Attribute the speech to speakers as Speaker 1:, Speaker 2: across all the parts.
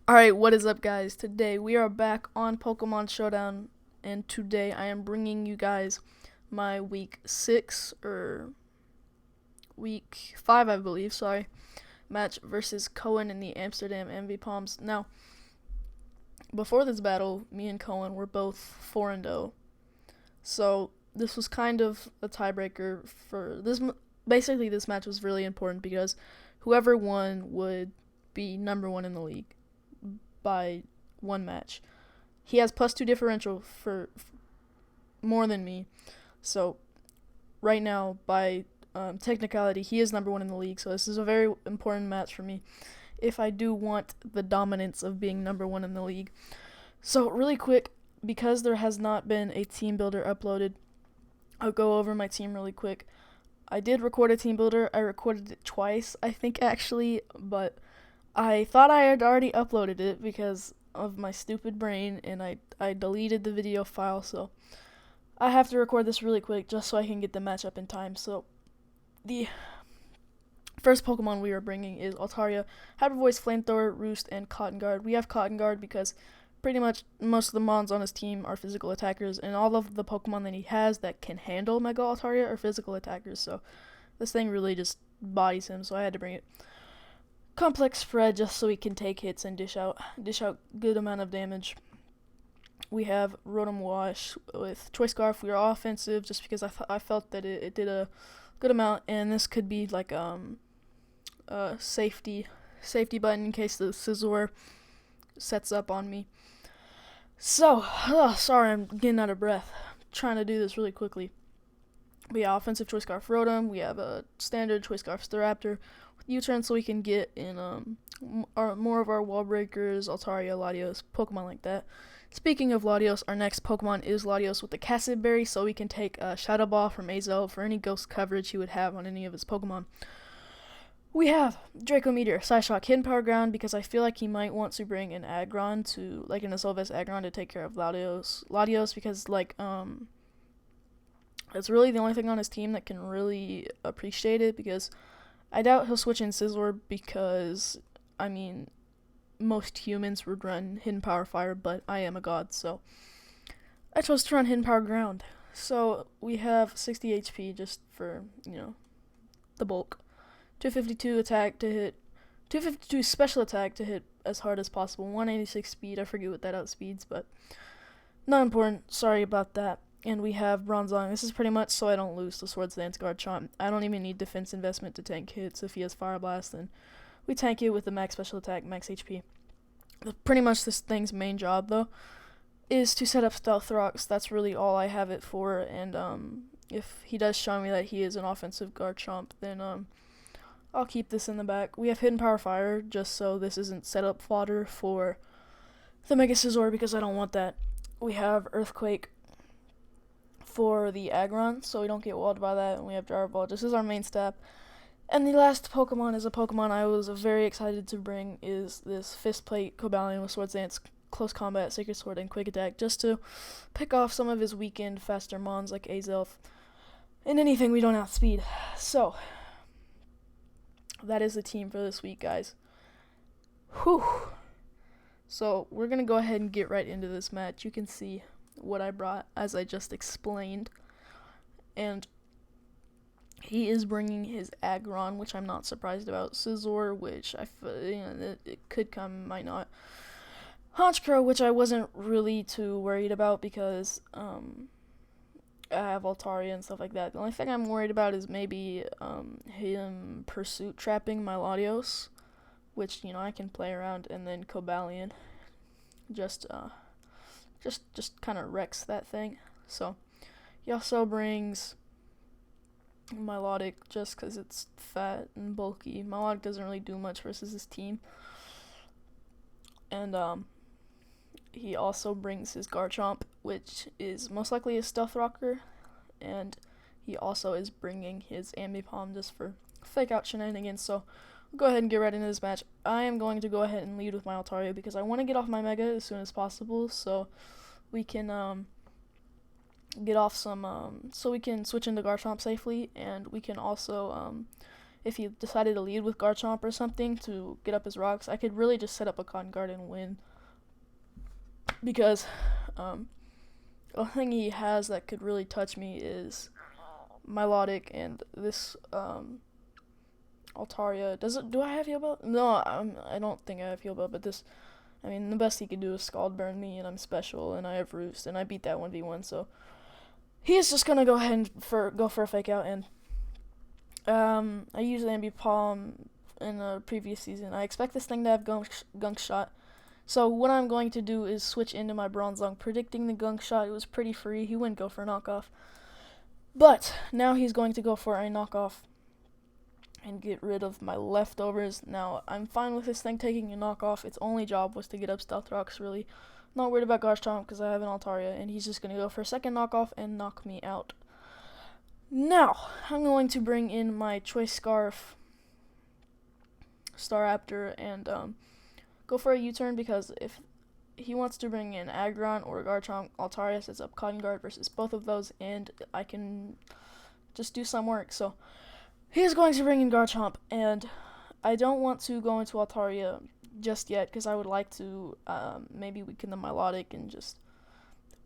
Speaker 1: Alright, what is up, guys? Today we are back on Pokemon Showdown, and today I am bringing you guys my week 6, or week 5, I believe, match versus Cohen in the Amsterdam Ambipoms. Now, before this battle, me and Cohen were both 4-0, so this was kind of a tiebreaker for this. Basically, this match was really important because whoever won would be number 1 in the league by one match. He has +2 differential for more than me. So right now, by technicality, he is number 1 in the league. So this is a very important match for me if I do want the dominance of being number 1 in the league. So really quick, because there has not been a team builder uploaded, I'll go over my team really quick. I did record a team builder. I recorded it twice, I think, actually, but I thought I had already uploaded it because of my stupid brain, and I deleted the video file, so I have to record this really quick just so I can get the match up in time. So the first Pokemon we are bringing is ALTARIA, Hyper Voice, Flamethrower, Roost, and Cotton Guard. We have Cotton Guard because pretty much most of the mons on his team are physical attackers, and all of the Pokemon that he has that can handle Mega ALTARIA are physical attackers, so this thing really just bodies him, so I had to bring it. Complex spread just so he can take hits and dish out good amount of damage. We have Rotom Wash with Choice Scarf. We are offensive just because I felt that it did a good amount, and this could be like a safety button in case the Scizor sets up on me. So, sorry, I'm getting out of breath. I'm trying to do this really quickly. But yeah, offensive Choice Scarf Rotom. We have a standard Choice Scarf Staraptor with U-turn, so we can get in more of our wall breakers, Altaria, Latios, Pokemon like that. Speaking of Latios, our next Pokemon is Latios with the Cassid Berry, so we can take a Shadow Ball from Azel for any ghost coverage he would have on any of his Pokemon. We have Draco Meteor, Psyshock, Hidden Power Ground, because I feel like he might want to bring an Aggron to, like an Assault Aggron to take care of Latios, because, like, it's really the only thing on his team that can really appreciate it, because I doubt he'll switch in Scizor because, I mean, most humans would run Hidden Power Fire, but I am a god, so I chose to run Hidden Power Ground. So we have 60 HP just for, the bulk. 252 attack to hit, 252 special attack to hit as hard as possible. 186 speed, I forget what that outspeeds, but not important. Sorry about that. And we have Bronzong. This is pretty much so I don't lose to Swords Dance Garchomp. I don't even need defense investment to tank hits. If he has Fire Blast, then we tank it with the max special attack, max HP. Pretty much this thing's main job, though, is to set up Stealth Rocks. That's really all I have it for. And if he does show me that he is an offensive Garchomp, then I'll keep this in the back. We have Hidden Power Fire, just so this isn't set up fodder for the Mega Scizor, because I don't want that. We have Earthquake for the Aggron, so we don't get walled by that, and we have Gyro Ball. This is our main stab. And the last Pokemon is a Pokemon I was very excited to bring, is this Fist Plate Cobalion with Swords Dance, Close Combat, Sacred Sword, and Quick Attack, just to pick off some of his weakened faster mons like Azelf, and anything we don't outspeed. So that is the team for this week, guys. Whew. So we're going to go ahead and get right into this match. You can see what I brought, as I just explained. And he is bringing his Aggron, which I'm not surprised about. Scizor, which it could come, might not. Honchkrow, which I wasn't really too worried about because I have Altaria and stuff like that. The only thing I'm worried about is maybe him pursuit trapping my Latios, which I can play around, and then Cobalion just kind of wrecks that thing. So he also brings Milotic just because it's fat and bulky. Milotic doesn't really do much versus his team. And he also brings his Garchomp, which is most likely a Stealth Rocker. And he also is bringing his Ambipom just for fake out shenanigans. So we'll go ahead and get right into this match. I am going to go ahead and lead with my Altaria because I want to get off my Mega as soon as possible, so we can get off some, so we can switch into Garchomp safely, and we can also, if he decided to lead with Garchomp or something to get up his rocks, I could really just set up a Cotton Guard and win. Because the thing he has that could really touch me is Milotic and this Altaria. Do I have Heal Bell? No, I don't think I have Heal Bell, but this, I mean, the best he could do is Scald Burn me, and I'm special, and I have Roost, and I beat that 1v1, so he's just gonna go ahead and go for a Fake Out, and I used Ambipom in a previous season. I expect this thing to have Gunk Shot, so what I'm going to do is switch into my Bronzong, predicting the Gunk Shot. It was pretty free. He wouldn't go for a knockoff, but now he's going to go for a knockoff and get rid of my leftovers. Now, I'm fine with this thing taking a knockoff. Its only job was to get up Stealth Rocks, really. Not worried about Garchomp because I have an Altaria, and he's just going to go for a second knockoff and knock me out. Now, I'm going to bring in my Choice Scarf, Staraptor, and go for a U-turn, because if he wants to bring in Aggron or Garchomp, Altaria sets up Cotton Guard versus both of those, and I can just do some work. So he is going to bring in Garchomp, and I don't want to go into Altaria just yet, because I would like to maybe weaken the Milotic and just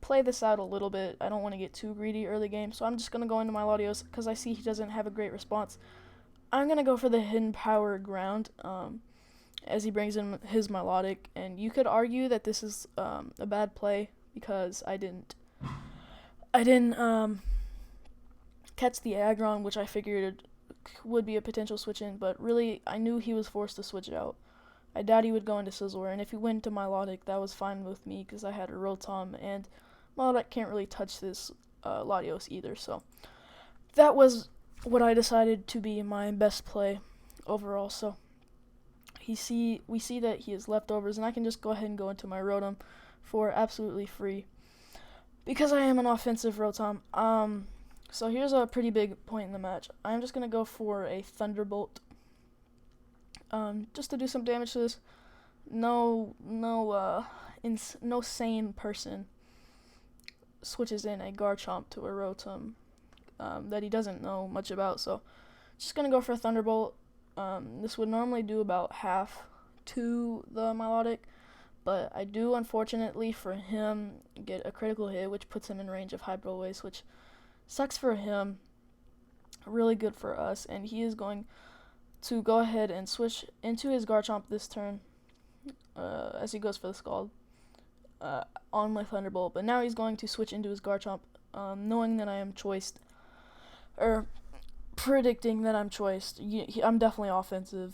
Speaker 1: play this out a little bit. I don't want to get too greedy early game, so I'm just going to go into my Latios, because I see he doesn't have a great response. I'm going to go for the Hidden Power Ground as he brings in his Milotic, and you could argue that this is a bad play, because I didn't catch the Aggron, which I figured would be a potential switch in, but really I knew he was forced to switch out. I doubt he would go into Scizor, and if he went to Milotic, that was fine with me, because I had a Rotom, and Milotic can't really touch this Latios either, so that was what I decided to be my best play overall. So we see that he has leftovers, and I can just go ahead and go into my Rotom for absolutely free, because I am an offensive Rotom. So here's a pretty big point in the match. I'm just going to go for a Thunderbolt, just to do some damage to this. No sane person switches in a Garchomp to a Rotom that he doesn't know much about. So just going to go for a Thunderbolt. This would normally do about half to the Milotic, but I do, unfortunately for him, get a critical hit, which puts him in range of Hyper Waste, which sucks for him, really good for us, and he is going to go ahead and switch into his Garchomp this turn as he goes for the Scald on my Thunderbolt. But now he's going to switch into his Garchomp, knowing that I am choiced, or predicting that I'm choiced. I'm definitely offensive,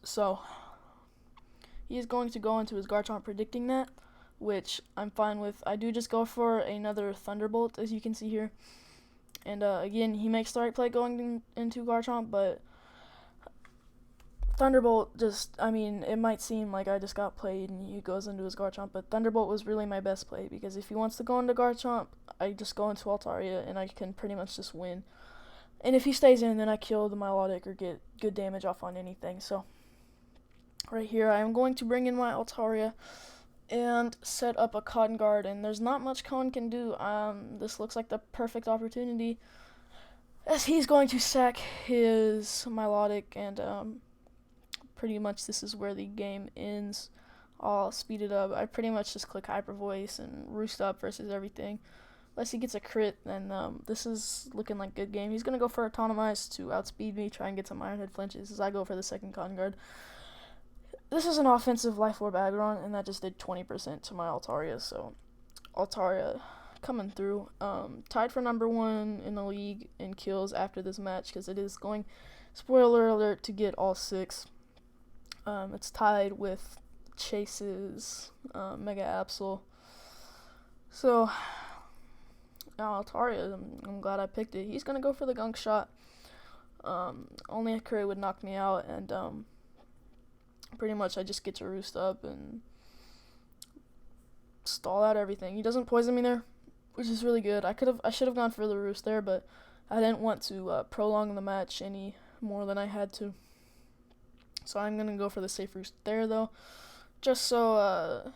Speaker 1: so he is going to go into his Garchomp predicting that, which I'm fine with. I do just go for another Thunderbolt, as you can see here. And again, he makes the right play going into Garchomp, but Thunderbolt just, I mean, it might seem like I just got played and he goes into his Garchomp, but Thunderbolt was really my best play, because if he wants to go into Garchomp, I just go into Altaria and I can pretty much just win. And if he stays in, then I kill the Milotic or get good damage off on anything. So right here, I am going to bring in my Altaria and set up a Cotton Guard, and there's not much Cone can do. This looks like the perfect opportunity, as he's going to sack his Milotic, and pretty much this is where the game ends. I'll speed it up. I pretty much just click Hyper Voice and Roost Up versus everything. Unless he gets a crit, then this is looking like a good game. He's going to go for Autonomize to outspeed me, try and get some Iron Head flinches as I go for the second Cotton Guard. This is an offensive Life Orb Aggron, and that just did 20% to my Altaria, so Altaria coming through. Tied for number 1 in the league in kills after this match, because it is going, spoiler alert, to get all 6. It's tied with Chase's Mega Absol. So now Altaria, I'm glad I picked it. He's going to go for the Gunk Shot. Only a crit would knock me out, and pretty much I just get to Roost Up and stall out everything. He doesn't poison me there, which is really good. I should have gone for the Roost there, but I didn't want to prolong the match any more than I had to. So I'm gonna go for the safe Roost there, though, just so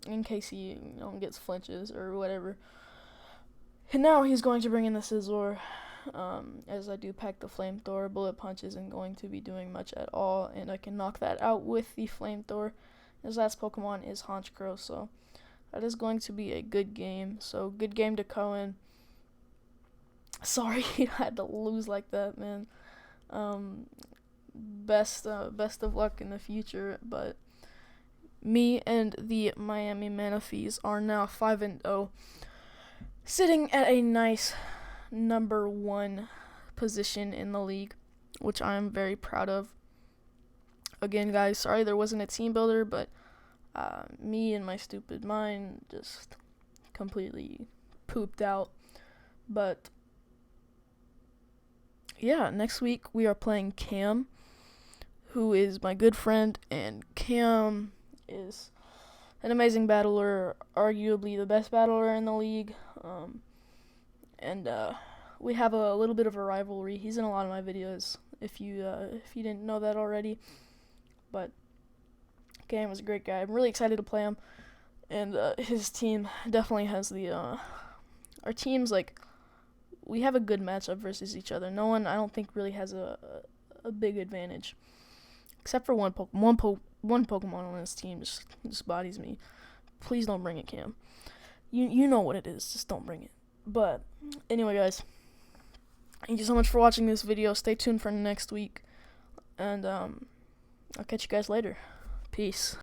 Speaker 1: in case he gets flinches or whatever. And now he's going to bring in the Scizor. as I do pack the flamethrower. Bullet punch isn't going to be doing much at all, and I can knock that out with the flamethrower. His last Pokemon is Honchkrow, so that is going to be a good game. So good game to Cohen. Sorry I had to lose like that, man. Best of luck in the future, but me and the Miami Manatees are now 5-0, sitting at a nice number 1 position in the league, which I am very proud of. Again, guys, sorry there wasn't a team builder, but me and my stupid mind just completely pooped out. But yeah, next week we are playing Cam, who is my good friend, and Cam is an amazing battler, arguably the best battler in the league. And we have a little bit of a rivalry. He's in a lot of my videos, if you didn't know that already. But Cam is a great guy. I'm really excited to play him, and his team definitely has the our teams, like, we have a good matchup versus each other. No one, I don't think, really has a big advantage, except for one Pokemon on his team just bodies me. Please don't bring it, Cam. You know what it is. Just don't bring it. But anyway, guys, thank you so much for watching this video. Stay tuned for next week, and I'll catch you guys later. Peace.